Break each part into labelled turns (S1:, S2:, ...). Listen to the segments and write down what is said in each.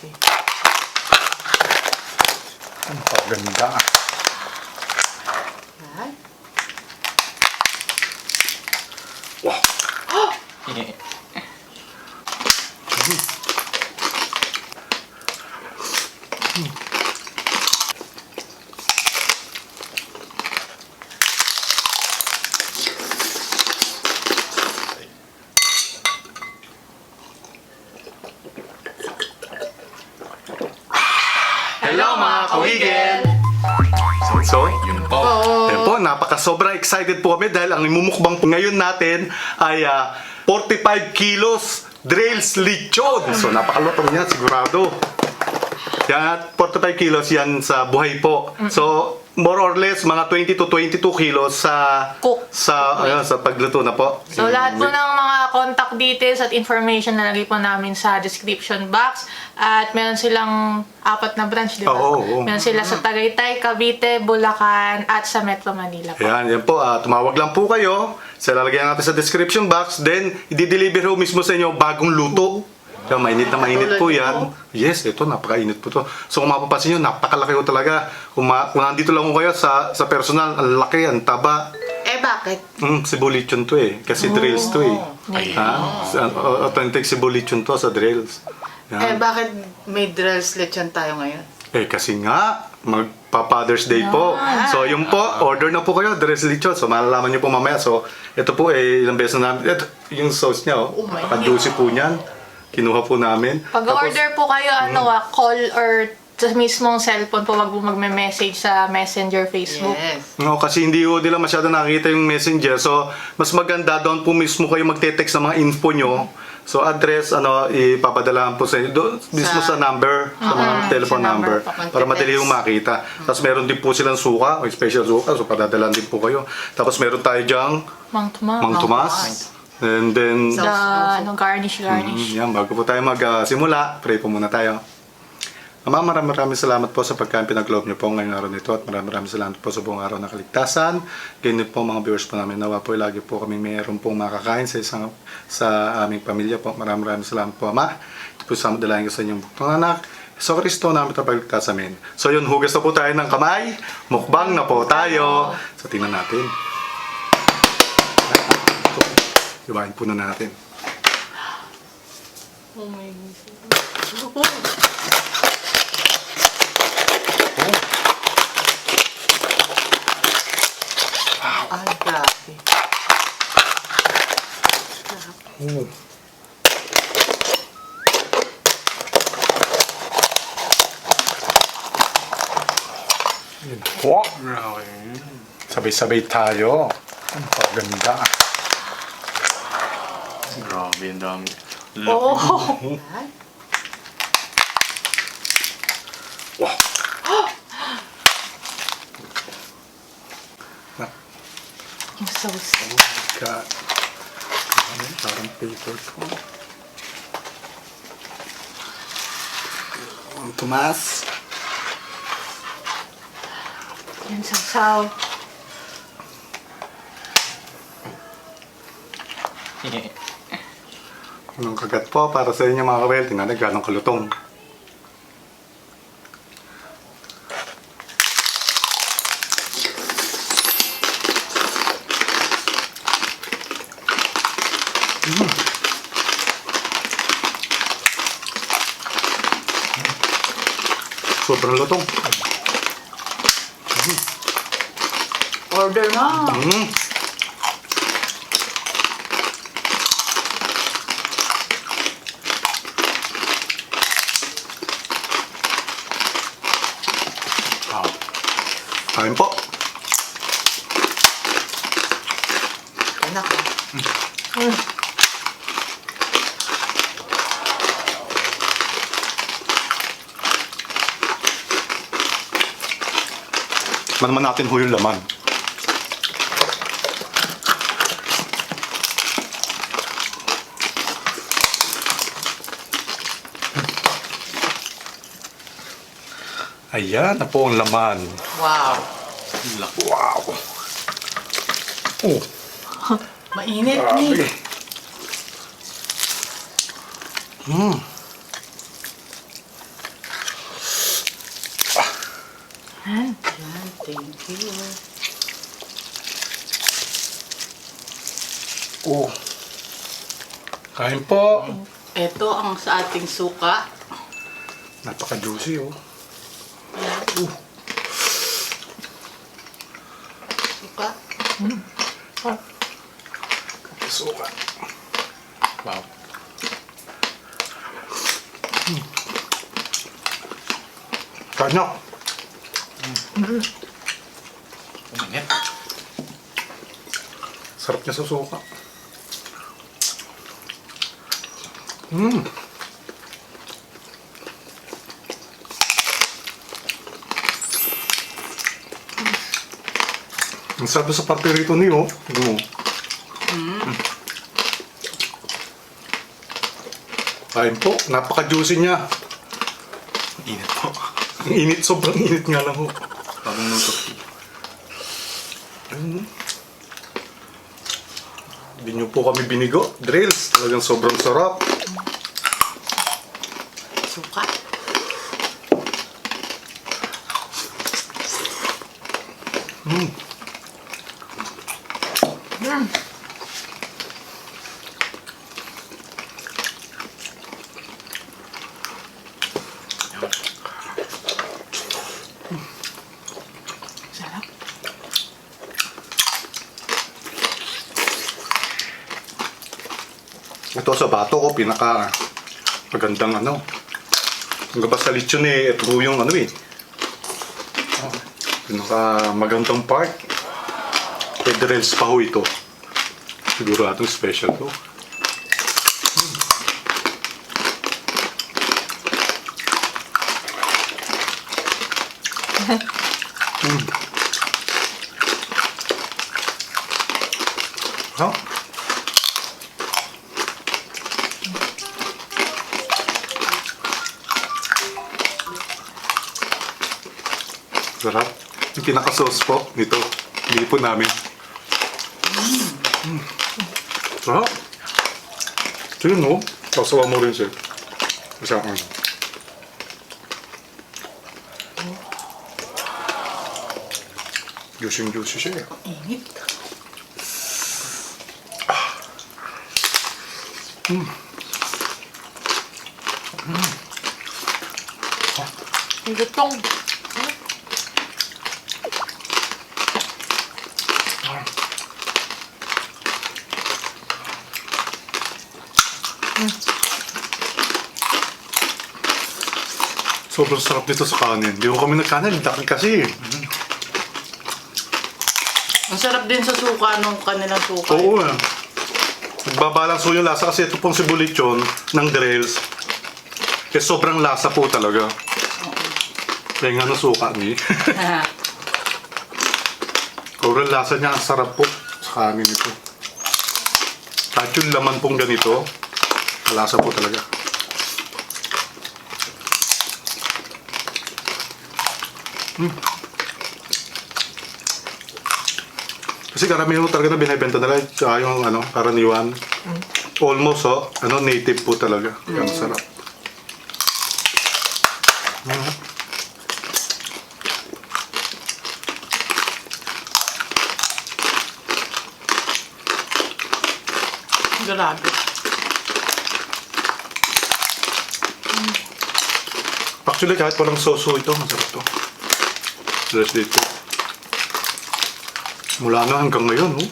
S1: grabe.
S2: Ang paganda.
S1: Yan.
S2: Wow. Hello mga kawigil! So, yun po. Yun po, sobrang excited po kami dahil ang imumukbang po ngayon natin ay 45 kilos drills lechon. So, napakalutong yan, sigurado. Yan, 45 kilos yan sa buhay po. So, more or less, mga 20 to 22 kilos sa
S3: Cook.
S2: sa pagluto na po.
S3: So, lahat po ng mga contact details at information na lagay po namin sa description box. At meron silang 4 na branch, di ba?
S2: Oo.
S3: Meron sila sa Tagaytay, Cavite, Bulacan, at sa Metro Manila po.
S2: Yan po. Tumawag lang po kayo. Sa lalagyan natin sa description box. Then, i-deliver ho mismo sa inyo bagong luto. Kaya mainit na mainit po yan. Yes, ito, napakainit po to. So kung mapapansin nyo, napakalaki ko talaga. Kung nandito lang ko kayo sa personal, ang laki, ang taba.
S1: Bakit?
S2: Cebu lechon to eh. Kasi drills to eh. Authentic Cebu lechon to sa drills. Yan.
S1: Bakit may drills lechon tayo ngayon?
S2: Kasi nga, magpa-Father's Day po. So, yung po, order na po kayo, drills lechon. So, malalaman nyo po mamaya. So, ito po ilang beses na namin. Ito, yung sauce niya, napaka-juicy po niyan. Kinuha po namin.
S3: Pag-order po kayo, call or sa mismong cellphone po, wag po magme-message sa Messenger, Facebook.
S1: Yes.
S2: No, kasi hindi ho nila masyado nakikita yung messenger. So, mas maganda doon po mismo kayo magte-text ng mga info nyo. So, address, ipapadalahan po sa inyo. Doon, mismo sa number, sa mga telephone
S3: sa
S2: number.
S3: number.
S2: Para madali yung makita. Tapos meron din po silang suka, o special suka. So, padadalan din po kayo. Tapos meron tayo dyang
S3: Mang Tomas.
S2: Mang Tomas. And then,
S3: Garnish.
S2: yan, bago po tayo magsimula, pray po muna tayo. Ama, maraming salamat po sa pagkain pinagloob niyo po ngayong araw nito at maraming salamat po sa buong araw ng kaligtasan. Ganyan po mga viewers po namin. Nawa po lagi po kami mayroon pong makakain sa aming pamilya po. Maraming salamat po, Ama. Ito po sa madalayan ko sa inyong buktong anak. So, Kristo namin ito pagligtas amin. So, yun, hugas na po tayo ng kamay. Mukbang na po tayo. So, tingnan natin. Ibahin po na natin.
S3: Oh my God.
S1: Ay, grabe.
S2: Wow! Sabay-sabay tayo. Ang paganda.
S4: Grabe, ang dami.
S3: Oh!
S1: Yan.
S3: Yung sauce.
S2: Oh my God. Parang paper ko. Ang Tomas.
S3: Yung sausaw.
S2: Anong kagat po para sa inyo mga kabel. Tingnan na gano'ng kalutong. Sobrang lutong.
S1: Order na.
S2: Kain po.
S1: Anak.
S2: Tikman naman natin ho yung laman. Ayan na po ang laman.
S1: Wow.
S2: Wow! Oh,
S1: Mainit
S2: grabe.
S1: ni. Yan, thank you.
S2: Oh. Kain po.
S1: Ito ang sa ating suka.
S2: Napaka-juicy, oh.
S1: Yan. Suka.
S2: Suka. Wow. Kanya.
S1: Init.
S2: Sarap niya sa suka. Ang sarap sa parte rito niyo. Kain po. Napaka-juicy niya.
S4: Init po.
S2: Ang init. Sobrang init nga lang ho.
S4: Bagong luto.
S2: Hindi niyo po kami binigo. Drills. Talagang sobrang sarap.
S1: Suka. Sarap.
S2: Ito sa bato ko, pinaka magandang ano. Ang gabas sa lechon ito yung ano eh. Pinaka magandang part. Kay Drills pa ho ito. Siguro atong special to. Ha? Sarap. Yung pinaka-sauce po nito. Hindi po namin. Sarap. Sige no. Kasawa mo rin siya. Isa ang juicy siya eh.
S1: Init.
S3: Ang gutong.
S2: Sobrang sarap nito sa kanin. Hindi ko kami nagkanin. Daki kasi.
S1: Ang sarap din sa suka nung kanilang suka.
S2: Oo eh. Nagbabalance po yung lasa kasi ito pong sibulichon ng Drills. Eh sobrang lasa po talaga. Kaya nga nasuka ni. Sobrang lasa niya. Ang sarap po sa kanin ito. Kahit yung laman pong ganito, lasa po talaga. Kasi karamihan mo talaga na binibenta nila tsaka yung ano, karaniwan. Almost native po talaga. Kaya masarap.
S1: Grabe.
S2: Actually, kahit walang soso ito, masarap to. Let's dito. Mula na hanggang ngayon, oh.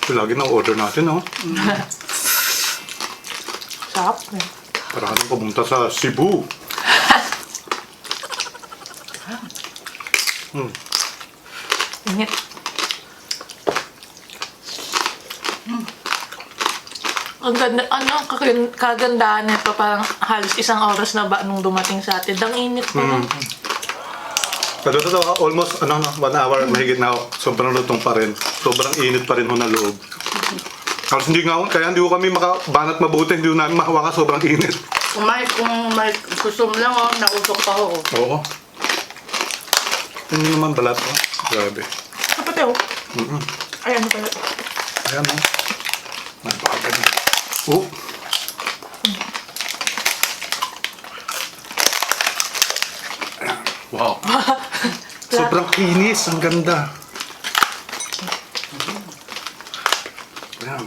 S2: So, lagi na order natin, oh.
S3: Sarap eh.
S2: Para ka pumunta sa Cebu.
S3: Init. Ang ganda, kagandahan nito, parang halos isang oras na ba nung dumating sa atin. Ang init pa.
S2: Pero ito, almost 1 hour, mahigit na, sobrang lutong pa rin. Sobrang init pa rin ho na loob. Halos hindi nga, kaya hindi ko kami makabanat mabuti, hindi ko namin mahawakan, sobrang init.
S1: Kung may kusum lang, nausok pa ho.
S2: Oo. Hindi naman balat, oh. Grabe.
S3: Kapatid oh. Ay, ano pala?
S2: Ayan, oh. Napakaganda. Oh.
S4: Wow.
S2: Sobrang kinis. Ang ganda. Ayan.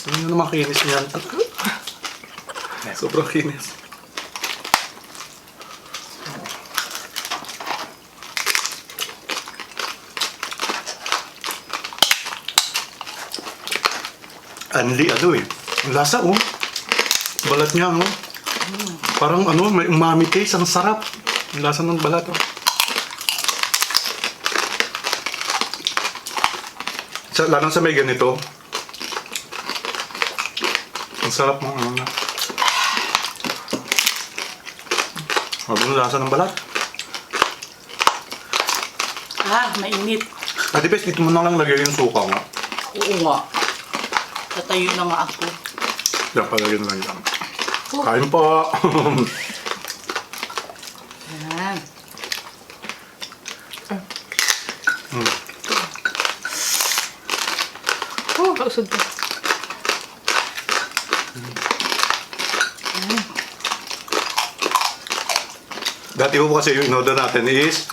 S2: Ano naman kinis niyan? Sobrang kinis. Anli, ano eh. Ang lasa, oh. Balat niya, oh. Parang ano, may umami taste. Ang sarap. Ang lasa ng balat, oh. Lalo sa may ganito. Ang sarap ng ano na. Ang lasa ng balat.
S1: Ah, mainit.
S2: Ate Pes, dito mo na lang lagay yung suka nga.
S1: Oo nga. Tatayo na nga ako.
S2: Yan, palagyan lang yan. Kain pa!
S1: Yan.
S3: Oh, kausog ka.
S2: Dati po kasi yung in-order natin is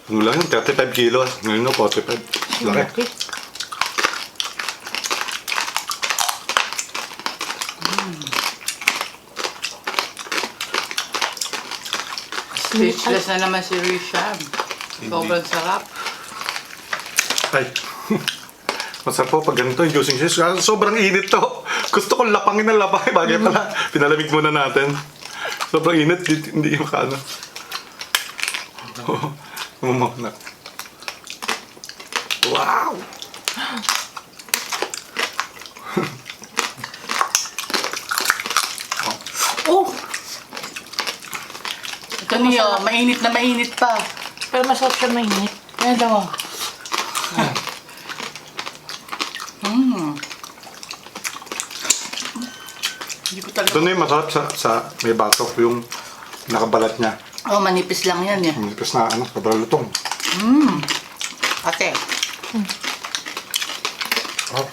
S2: ano lang yun, 35 kilos. Ngayon na 45. Laki.
S3: Okay.
S1: Speechless na naman si Risham. Sobrang sarap.
S2: Ay. Masarap po pag ganito yung juicing juice. Sobrang init to. Gusto ko lapangin ng lapangin. Bagay pala. Pinalamig muna natin. Sobrang init. Hindi yung makaano. Umumak na. Wow!
S1: Oh! Ito niyo, mainit na mainit pa.
S3: Pero masarap siya mainit.
S1: Ayan daw. Hindi ko talaga.
S2: Ito na yung masarap sa may batok yung nakabalat niya.
S1: Oh, manipis lang yan eh.
S2: Tapos na ano, sobrang lutong.
S1: Ate.
S2: Oh.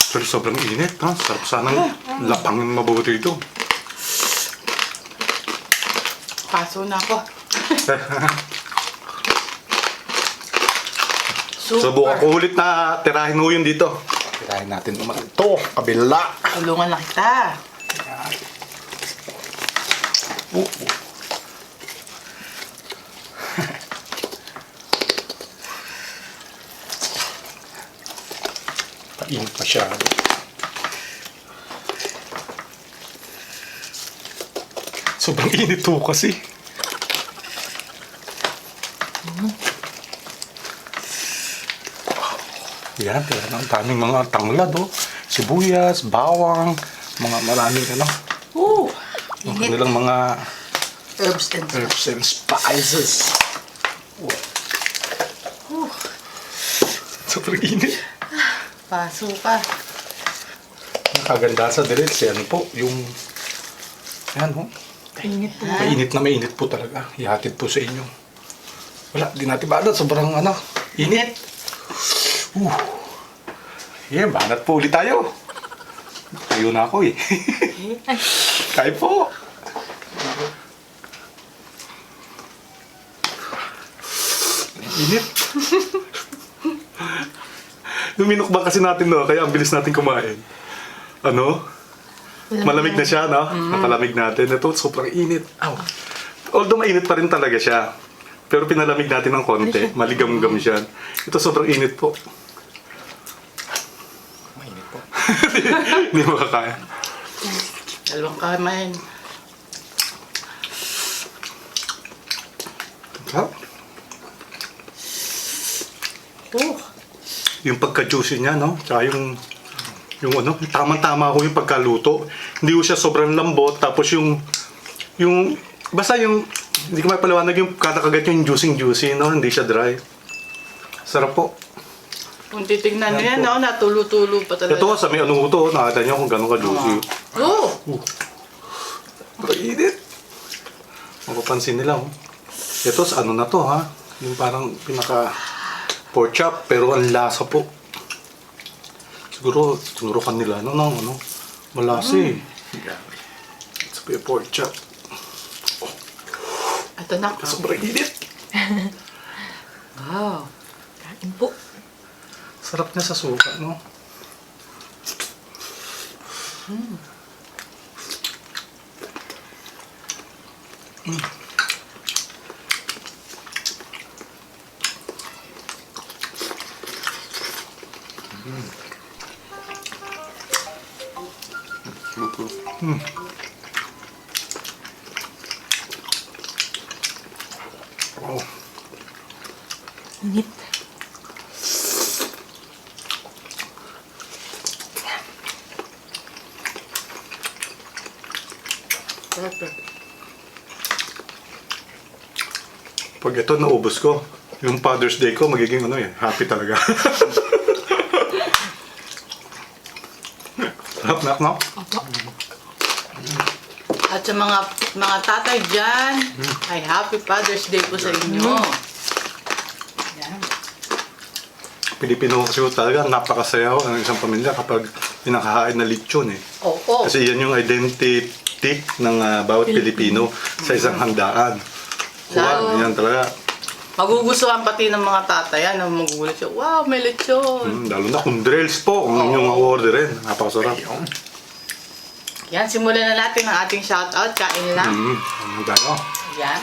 S2: Actually, sobrang init. Ha? Sarap sanang lapangin mabuti ito.
S1: Paso na ako.
S2: Subukan ko ulit na tirahin mo yun dito. Tirahin natin naman ito. Kabila.
S1: Tulungan na kita.
S2: Painit pa siya. Sobrang init to kasi. Yan, pero ang daming mga tanglad, oh. Sibuyas, bawang, mga maraming ano. Ang
S1: Init.
S2: kanilang mga
S1: Herbs and
S2: herbs and spices. Sobrang init.
S1: paso pa.
S2: Nakaganda sa direts, yan po, yung yan, oh.
S3: Mainit po.
S2: Mainit na mainit po talaga. Ihatid po sa inyo. Wala, di natin balat. Sobrang ano, init. Yeah, banat po ulit tayo. Tayo na ako eh. Kain po. Init. Luminok ba kasi natin, no? Kaya ang bilis natin kumain. Ano? Malamig na siya, no? Nakalamig natin. Ito, sobrang init. Ow. Although mainit pa rin talaga siya. Pero pinalamig natin ng konti. Maligam-gam siya. Ito, sobrang init po.
S4: Mainit po.
S2: Hindi makakaya.
S1: Dalawang kamay.
S2: Sarap. Yung pagka-juicy niya, no? Tsaka yung ano, tamang-tama ko yung pagkaluto. Hindi ko siya sobrang lambot. Tapos basta yung, hindi ko mapaliwanag yung katakagat yung juicing-juicy, no? Hindi siya dry. Sarap po.
S1: Kung titignan niyo yan, no, natulo-tulo pa talaga.
S2: Ito, sa may ano to, nakita niyo kung gano'n ka-juicy.
S1: Oh!
S2: Init. Mapapansin nila, oh. Ito, sa ano na to, ha? Yung parang pinaka pork chop, pero ang lasa po. Siguro kanila, ano, malasa eh. Ito po yung pork chop.
S1: At Ito na.
S2: Sobrang init.
S1: Wow.
S3: Kain po.
S2: Sarap niya sa suka, no?
S4: Luto.
S2: Wow.
S3: Init.
S1: Perfect.
S2: Pag ito naubos ko, yung Father's Day ko, magiging ano eh, happy talaga. Sarap na, no?
S3: Opo.
S1: At sa mga tatay dyan, ay Happy Father's Day po sa inyo. Yan.
S2: Pilipino kasi talaga, napakasaya ng isang pamilya kapag pinakahain na lechon eh.
S1: Oo.
S2: Kasi yan yung identity ng bawat Pilipino sa isang handaan.
S1: Lalo.
S2: Yan talaga.
S1: Magugustuhan pati ng mga tatay yan. Magugulat siya, wow, may lechon.
S2: Lalo na kung drills po, ang inyong orderin. Napakasarap.
S1: Yan, simulan na natin ang ating shoutout. Kain lang.
S2: Ano tayo?
S1: Yan.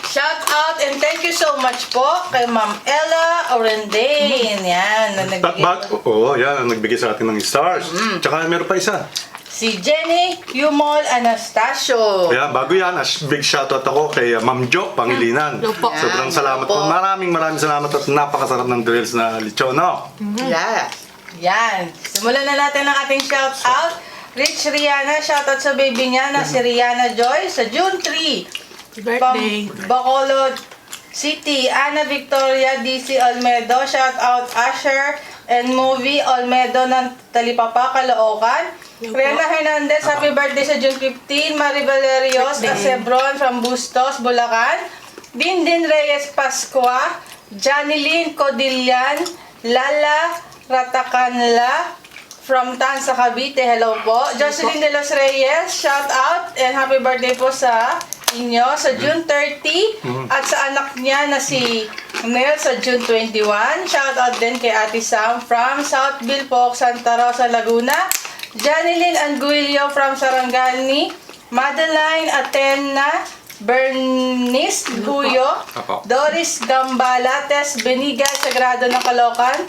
S1: Shout out and thank you so much po kay Ma'am Ella Orendain. Yan, na nagbigay po.
S2: Oo, yan ang nagbigay sa atin ng stars. Tsaka meron pa isa.
S1: Si Jenny Yumol Anastasio.
S2: Kaya bago yan, big shoutout ako kay Ma'am Jo Pangilinan.
S3: Hello po.
S2: Sobrang
S1: Yan,
S2: salamat
S1: hello
S2: po.
S1: po.
S2: Maraming salamat at napakasarap ng drills na lechon, no?
S1: Yes. Yan. Simulan na natin ang ating shout out. Rich Rihanna, shout out sa baby niya na si Rihanna Joy sa June 3.
S3: Birthday.
S1: Bacolod City, Ana Victoria DC Olmedo, shout out Asher and Movie Olmedo ng Talipapa, Caloocan.
S3: Hello po.
S1: Rena Hernandez, happy birthday sa June 15. Marie Valerios
S3: Birthday.
S1: Acebron from Bustos, Bulacan. Dindin Reyes Pascua, Janilyn Codillan, Lala Ratacanla from Tansa, Cavite. Hello po. Jocelyn De Los Reyes, shout out and happy birthday po sa inyo sa June 30 at sa anak niya na si Nel sa June 21. Shout out din kay Ate Sam from South Bilpoc, Santa Rosa, Laguna. Janilyn Anguillo from Sarangani. Madeline Atena Bernice Guyo.
S4: Apo.
S1: Doris Gambala, Tess Benigan, Sagrado ng Caloocan.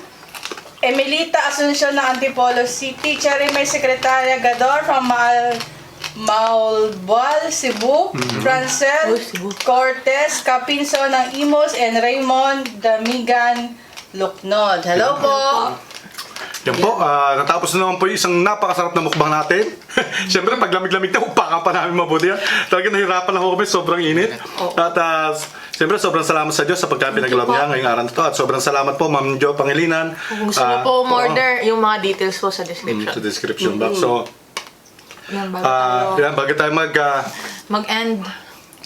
S1: Emilita Asuncion ng Antipolo City. Cherry May Secretaria Gador from Maulbal, Cebu. Francel
S3: Cebu.
S1: Cortez Capinso ng Imos and Raymond Damigan Luknod. Hello po.
S2: Yan po, natapos na naman po yung isang napakasarap na mukbang natin. Siyempre, pag lamig-lamig na, upakan pa namin mabuti yan. Talagang nahirapan ako kami, sobrang init. At siyempre, sobrang salamat sa Diyos sa pagka pinag-love niya ngayong araw na ito. At sobrang salamat po, Ma'am Jo Pangilinan.
S3: Kung gusto niyo po umorder, yung mga details po sa
S2: Sa
S3: description.
S2: description box. So,
S3: Yan, bago tayo
S2: yan, bago tayo
S3: mag-end.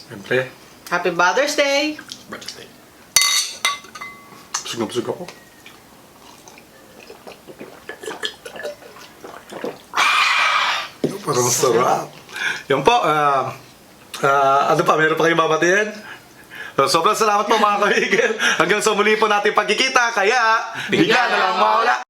S2: siyempre,
S1: Happy Father's Day.
S4: Birthday.
S2: busog ako. Parang sarap. Yan po, ano pa, meron pa kayong babatiin? Sobrang salamat po mga kabigil. Hanggang sa muli po natin pagkikita, kaya bigla na lang mawala.